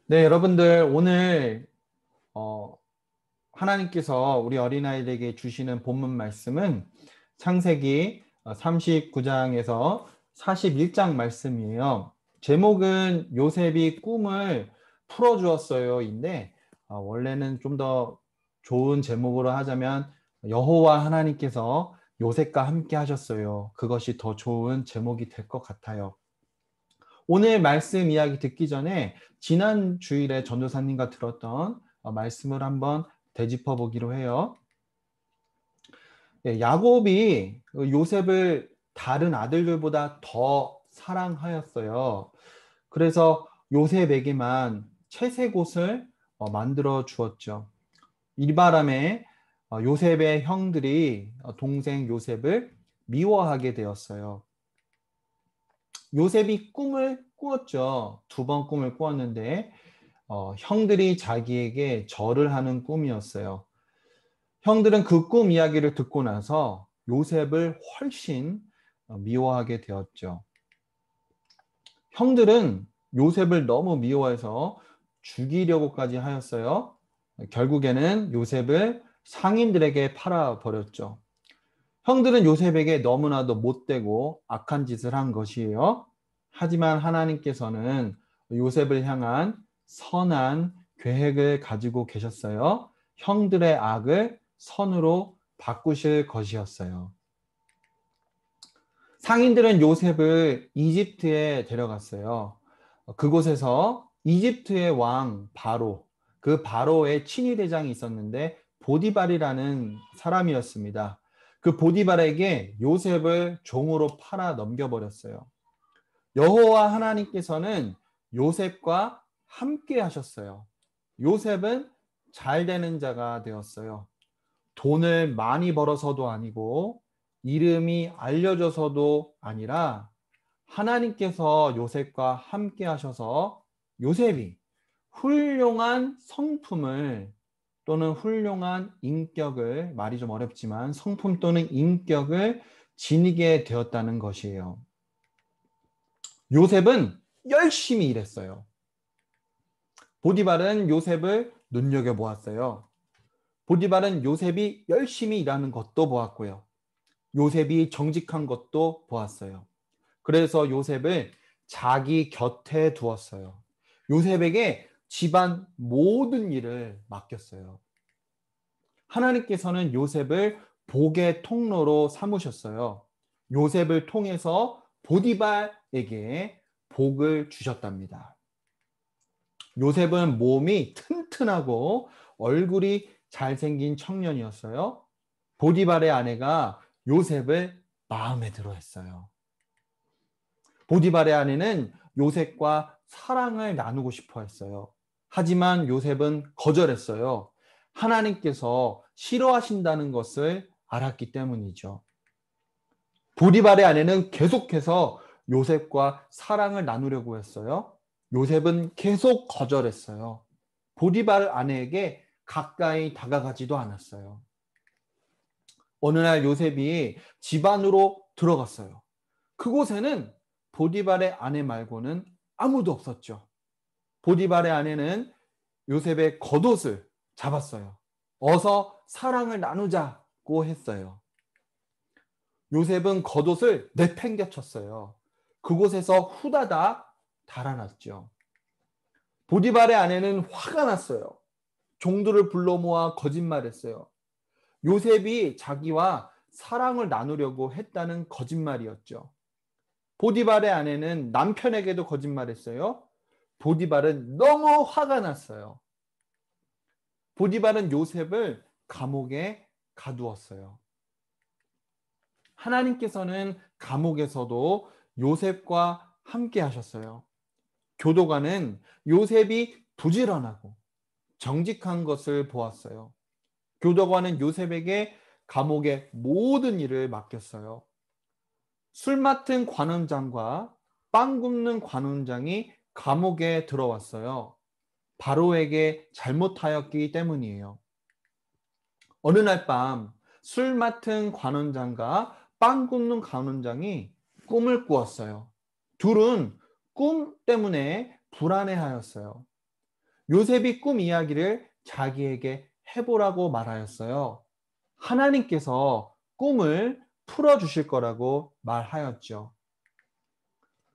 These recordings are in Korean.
네, 여러분들 오늘 어, 하나님께서 우리 어린아이들에게 주시는 본문 말씀은 창세기 39장에서 41장 말씀이에요. 제목은 요셉이 꿈을 풀어주었어요인데 원래는 좀 더 좋은 제목으로 하자면 여호와 하나님께서 요셉과 함께 하셨어요. 그것이 더 좋은 제목이 될 것 같아요. 오늘 말씀 이야기 듣기 전에 지난 주일에 전도사님과 들었던 말씀을 한번 되짚어 보기로 해요. 예, 야곱이 요셉을 다른 아들들보다 더 사랑하였어요. 그래서 요셉에게만 채색 옷을 만들어 주었죠. 이 바람에 요셉의 형들이 동생 요셉을 미워하게 되었어요. 요셉이 꿈을 꾸었죠. 두 번 꿈을 꾸었는데 형들이 자기에게 절을 하는 꿈이었어요. 형들은 그 꿈 이야기를 듣고 나서 요셉을 훨씬 미워하게 되었죠. 형들은 요셉을 너무 미워해서 죽이려고까지 하였어요. 결국에는 요셉을 상인들에게 팔아버렸죠. 형들은 요셉에게 너무나도 못되고 악한 짓을 한 것이에요. 하지만 하나님께서는 요셉을 향한 선한 계획을 가지고 계셨어요. 형들의 악을 선으로 바꾸실 것이었어요. 상인들은 요셉을 이집트에 데려갔어요. 그곳에서 이집트의 왕 바로, 그 바로의 친위대장이 있었는데 보디발이라는 사람이었습니다. 그 보디발에게 요셉을 종으로 팔아 넘겨버렸어요. 여호와 하나님께서는 요셉과 함께 하셨어요. 요셉은 잘 되는 자가 되었어요. 돈을 많이 벌어서도 아니고 이름이 알려져서도 아니라 하나님께서 요셉과 함께 하셔서 요셉이 훌륭한 성품을 또는 훌륭한 인격을, 말이 좀 어렵지만 성품 또는 인격을 지니게 되었다는 것이에요. 요셉은 열심히 일했어요. 보디발은 요셉을 눈여겨보았어요. 보디발은 요셉이 열심히 일하는 것도 보았고요. 요셉이 정직한 것도 보았어요. 그래서 요셉을 자기 곁에 두었어요. 요셉에게 집안 모든 일을 맡겼어요. 하나님께서는 요셉을 복의 통로로 삼으셨어요. 요셉을 통해서 보디발에게 복을 주셨답니다. 요셉은 몸이 튼튼하고 얼굴이 잘생긴 청년이었어요. 보디발의 아내가 요셉을 마음에 들어 했어요. 보디발의 아내는 요셉과 사랑을 나누고 싶어 했어요. 하지만 요셉은 거절했어요. 하나님께서 싫어하신다는 것을 알았기 때문이죠. 보디발의 아내는 계속해서 요셉과 사랑을 나누려고 했어요. 요셉은 계속 거절했어요. 보디발 아내에게 가까이 다가가지도 않았어요. 어느 날 요셉이 집 안으로 들어갔어요. 그곳에는 보디발의 아내 말고는 아무도 없었죠. 보디발의 아내는 요셉의 겉옷을 잡았어요. 어서 사랑을 나누자고 했어요. 요셉은 겉옷을 내팽개쳤어요. 그곳에서 후다닥 달아났죠. 보디발의 아내는 화가 났어요. 종들을 불러 모아 거짓말했어요. 요셉이 자기와 사랑을 나누려고 했다는 거짓말이었죠. 보디발의 아내는 남편에게도 거짓말했어요. 보디발은 너무 화가 났어요. 보디발은 요셉을 감옥에 가두었어요. 하나님께서는 감옥에서도 요셉과 함께 하셨어요. 교도관은 요셉이 부지런하고 정직한 것을 보았어요. 교도관은 요셉에게 감옥의 모든 일을 맡겼어요. 술 맡은 관원장과 빵 굽는 관원장이 감옥에 들어왔어요. 바로에게 잘못하였기 때문이에요. 어느 날 밤 술 맡은 관원장과 빵 굽는 관원장이 꿈을 꾸었어요. 둘은 꿈 때문에 불안해하였어요. 요셉이 꿈 이야기를 자기에게 해보라고 말하였어요. 하나님께서 꿈을 풀어주실 거라고 말하였죠.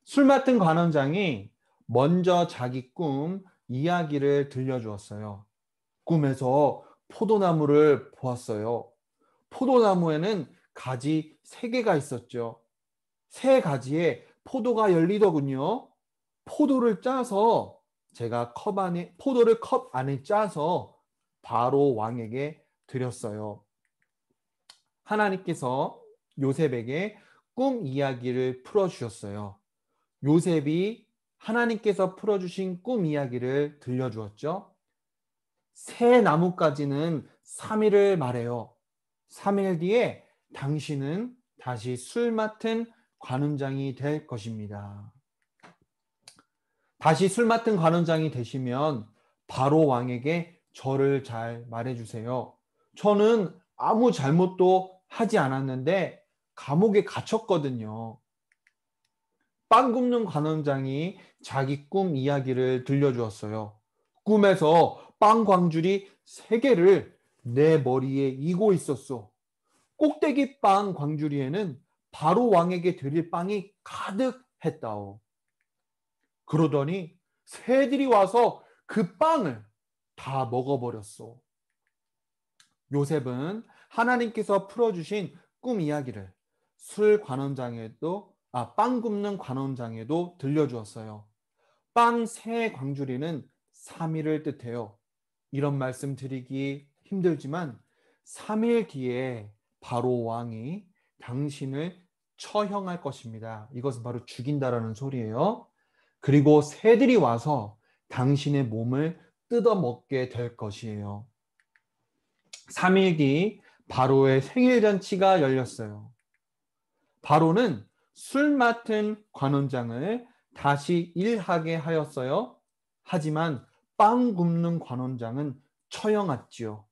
술 맡은 관원장이 먼저 자기 꿈 이야기를 들려주었어요. 꿈에서 포도나무를 보았어요. 포도나무에는 가지 3개가 있었죠. 3가지에 포도가 열리더군요. 포도를 짜서 제가 포도를 컵 안에 짜서 바로 왕에게 드렸어요. 하나님께서 요셉에게 꿈 이야기를 풀어주셨어요. 요셉이 하나님께서 풀어주신 꿈 이야기를 들려주었죠. 새 나뭇가지는 3일을 말해요. 3일 뒤에 당신은 다시 술 맡은 관원장이 될 것입니다. 다시 술 맡은 관원장이 되시면 바로 왕에게 저를 잘 말해주세요. 저는 아무 잘못도 하지 않았는데 감옥에 갇혔거든요. 빵 굽는 관원장이 자기 꿈 이야기를 들려주었어요. 꿈에서 빵 광줄이 3개를 내 머리에 이고 있었어. 꼭대기 빵 광주리에는 바로 왕에게 드릴 빵이 가득했다오. 그러더니 새들이 와서 그 빵을 다 먹어버렸어. 요셉은 하나님께서 풀어주신 꿈 이야기를 빵 굽는 관원장에도 들려주었어요. 빵 3광주리는 3일을 뜻해요. 이런 말씀 드리기 힘들지만 3일 뒤에 바로 왕이 당신을 처형할 것입니다. 이것은 바로 죽인다라는 소리예요. 그리고 새들이 와서 당신의 몸을 뜯어먹게 될 것이에요. 3일 뒤 바로의 생일잔치가 열렸어요. 바로는 술 맡은 관원장을 다시 일하게 하였어요. 하지만 빵 굽는 관원장은 처형했지요.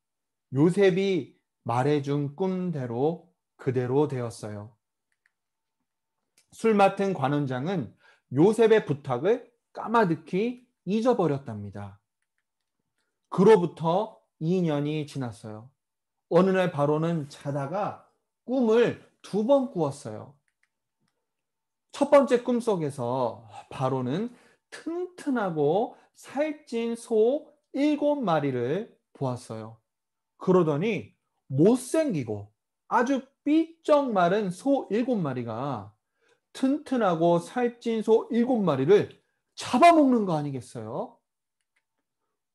요셉이 말해준 꿈대로 그대로 되었어요. 술 맡은 관원장은 요셉의 부탁을 까마득히 잊어버렸답니다. 그로부터 2년이 지났어요. 어느 날 바로는 자다가 꿈을 2번 꾸었어요. 첫 번째 꿈속에서 바로는 튼튼하고 살찐 소 7마리를 보았어요. 그러더니 못생기고 아주 삐쩍 마른 소 7마리가 튼튼하고 살찐 소 7마리를 잡아먹는 거 아니겠어요?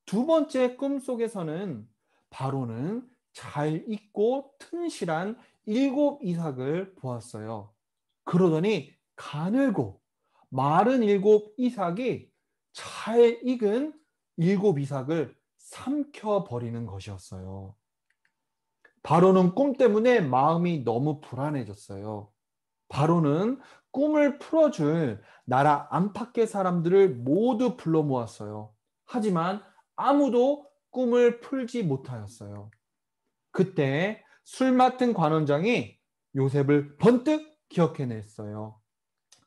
두 번째 꿈속에서는 바로는 잘 익고 튼실한 7이삭을 보았어요. 그러더니 가늘고 마른 7이삭이 잘 익은 7이삭을 삼켜버리는 것이었어요. 바로는 꿈 때문에 마음이 너무 불안해졌어요. 바로는 꿈을 풀어줄 나라 안팎의 사람들을 모두 불러 모았어요. 하지만 아무도 꿈을 풀지 못하였어요. 그때 술 맡은 관원장이 요셉을 번뜩 기억해냈어요.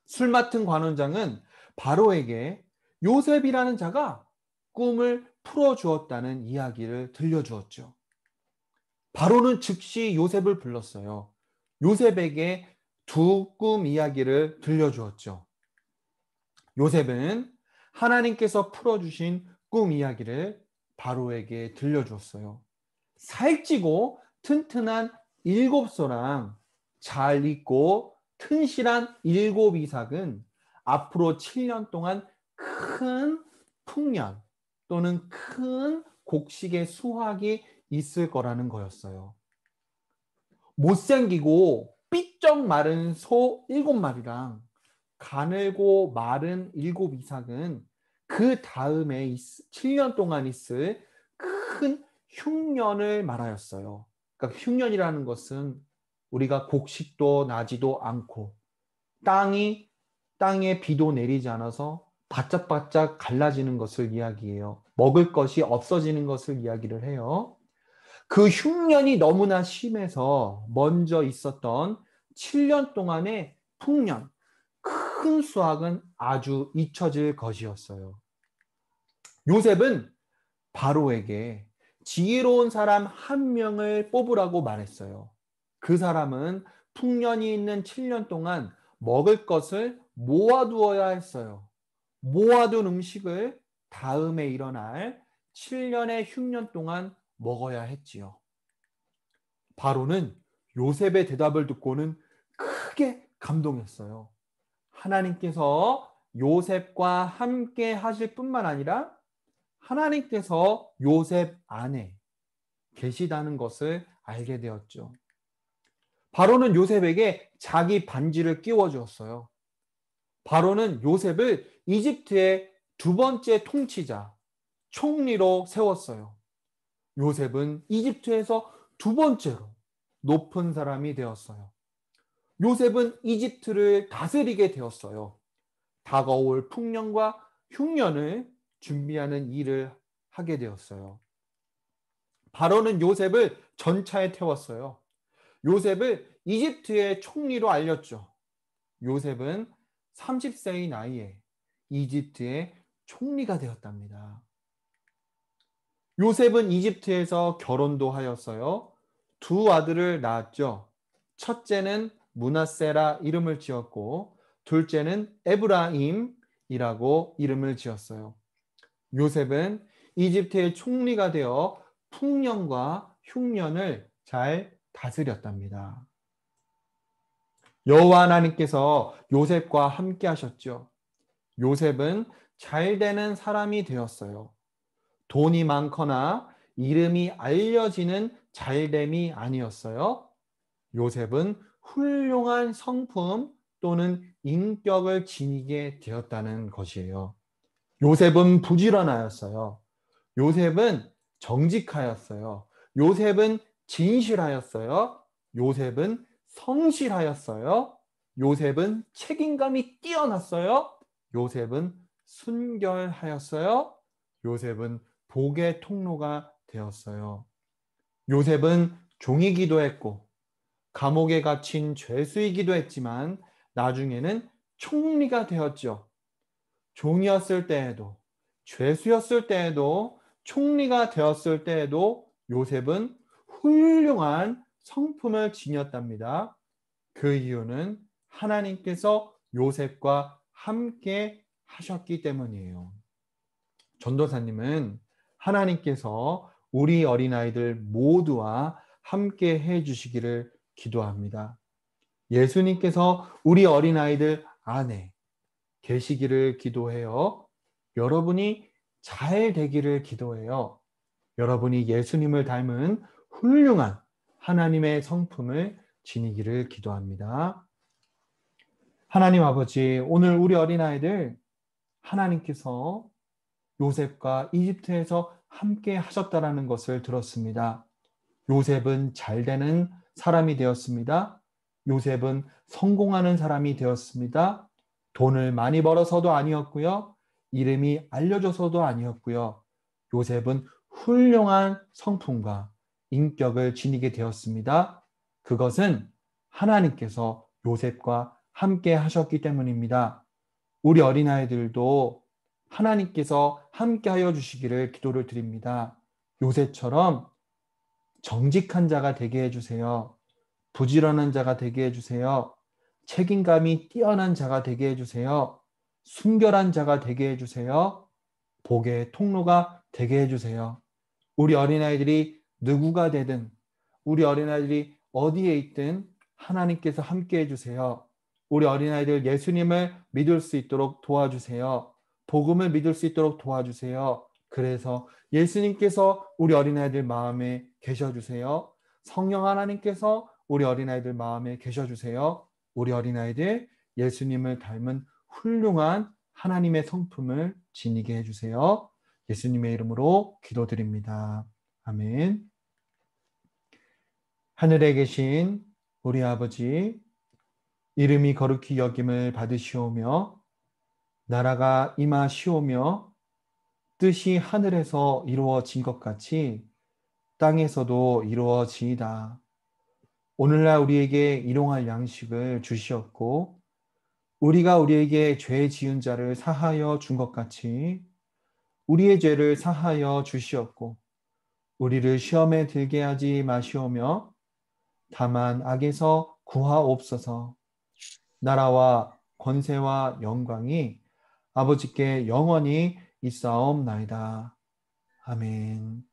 술 맡은 관원장은 바로에게 요셉이라는 자가 꿈을 풀어주었다는 이야기를 들려주었죠. 바로는 즉시 요셉을 불렀어요. 요셉에게 2꿈 이야기를 들려주었죠. 요셉은 하나님께서 풀어주신 꿈 이야기를 바로에게 들려주었어요. 살찌고 튼튼한 7소랑 잘 익고 튼실한 7이삭은 앞으로 7년 동안 큰 풍년 또는 큰 곡식의 수확이 있을 거라는 거였어요. 못생기고 삐쩍 마른 소 7마리랑 가늘고 마른 7이삭은 그 다음에 7년 동안 있을 큰 흉년을 말하였어요. 그러니까 흉년이라는 것은 우리가 곡식도 나지도 않고 땅에 비도 내리지 않아서 바짝바짝 갈라지는 것을 이야기해요. 먹을 것이 없어지는 것을 이야기를 해요. 그 흉년이 너무나 심해서 먼저 있었던 7년 동안의 풍년, 큰 수확은 아주 잊혀질 것이었어요. 요셉은 바로에게 지혜로운 사람 한 명을 뽑으라고 말했어요. 그 사람은 풍년이 있는 7년 동안 먹을 것을 모아두어야 했어요. 모아둔 음식을 다음에 일어날 7년의 흉년 동안 먹어야 했지요. 바로는 요셉의 대답을 듣고는 크게 감동했어요. 하나님께서 요셉과 함께 하실 뿐만 아니라 하나님께서 요셉 안에 계시다는 것을 알게 되었죠. 바로는 요셉에게 자기 반지를 끼워 주었어요. 바로는 요셉을 이집트의 두 번째 통치자, 총리로 세웠어요. 요셉은 이집트에서 두 번째로 높은 사람이 되었어요. 요셉은 이집트를 다스리게 되었어요. 다가올 풍년과 흉년을 준비하는 일을 하게 되었어요. 바로는 요셉을 전차에 태웠어요. 요셉을 이집트의 총리로 알렸죠. 요셉은 30세의 나이에 이집트의 총리가 되었답니다. 요셉은 이집트에서 결혼도 하였어요. 두 아들을 낳았죠. 첫째는 므낫세라 이름을 지었고 둘째는 에브라임이라고 이름을 지었어요. 요셉은 이집트의 총리가 되어 풍년과 흉년을 잘 다스렸답니다. 여호와 하나님께서 요셉과 함께 하셨죠. 요셉은 잘 되는 사람이 되었어요. 돈이 많거나 이름이 알려지는 잘됨이 아니었어요. 요셉은 훌륭한 성품 또는 인격을 지니게 되었다는 것이에요. 요셉은 부지런하였어요. 요셉은 정직하였어요. 요셉은 진실하였어요. 요셉은 성실하였어요. 요셉은 책임감이 뛰어났어요. 요셉은 순결하였어요. 요셉은 복의 통로가 되었어요. 요셉은 종이기도 했고 감옥에 갇힌 죄수이기도 했지만 나중에는 총리가 되었죠. 종이었을 때에도 죄수였을 때에도 총리가 되었을 때에도 요셉은 훌륭한 성품을 지녔답니다. 그 이유는 하나님께서 요셉과 함께 하셨기 때문이에요. 전도사님은 하나님께서 우리 어린아이들 모두와 함께 해주시기를 기도합니다. 예수님께서 우리 어린아이들 안에 계시기를 기도해요. 여러분이 잘 되기를 기도해요. 여러분이 예수님을 닮은 훌륭한 하나님의 성품을 지니기를 기도합니다. 하나님 아버지, 오늘 우리 어린아이들 하나님께서 요셉과 이집트에서 함께 하셨다라는 것을 들었습니다. 요셉은 잘 되는 사람이 되었습니다. 요셉은 성공하는 사람이 되었습니다. 돈을 많이 벌어서도 아니었고요. 이름이 알려져서도 아니었고요. 요셉은 훌륭한 성품과 인격을 지니게 되었습니다. 그것은 하나님께서 요셉과 함께 하셨기 때문입니다. 우리 어린아이들도 하나님께서 함께하여 주시기를 기도를 드립니다. 요셉처럼 정직한 자가 되게 해주세요. 부지런한 자가 되게 해주세요. 책임감이 뛰어난 자가 되게 해주세요. 순결한 자가 되게 해주세요. 복의 통로가 되게 해주세요. 우리 어린아이들이 누구가 되든 우리 어린아이들이 어디에 있든 하나님께서 함께 해주세요. 우리 어린아이들 예수님을 믿을 수 있도록 도와주세요. 복음을 믿을 수 있도록 도와주세요. 그래서 예수님께서 우리 어린아이들 마음에 계셔주세요. 성령 하나님께서 우리 어린아이들 마음에 계셔주세요. 우리 어린아이들 예수님을 닮은 훌륭한 하나님의 성품을 지니게 해주세요. 예수님의 이름으로 기도드립니다. 아멘. 하늘에 계신 우리 아버지, 이름이 거룩히 여김을 받으시오며 나라가 임하시오며 뜻이 하늘에서 이루어진 것 같이 땅에서도 이루어지이다. 오늘날 우리에게 일용할 양식을 주시었고 우리가 우리에게 죄 지은 자를 사하여 준 것 같이 우리의 죄를 사하여 주시옵고 우리를 시험에 들게 하지 마시오며 다만 악에서 구하옵소서. 나라와 권세와 영광이 아버지께 영원히 있사옵나이다. 아멘.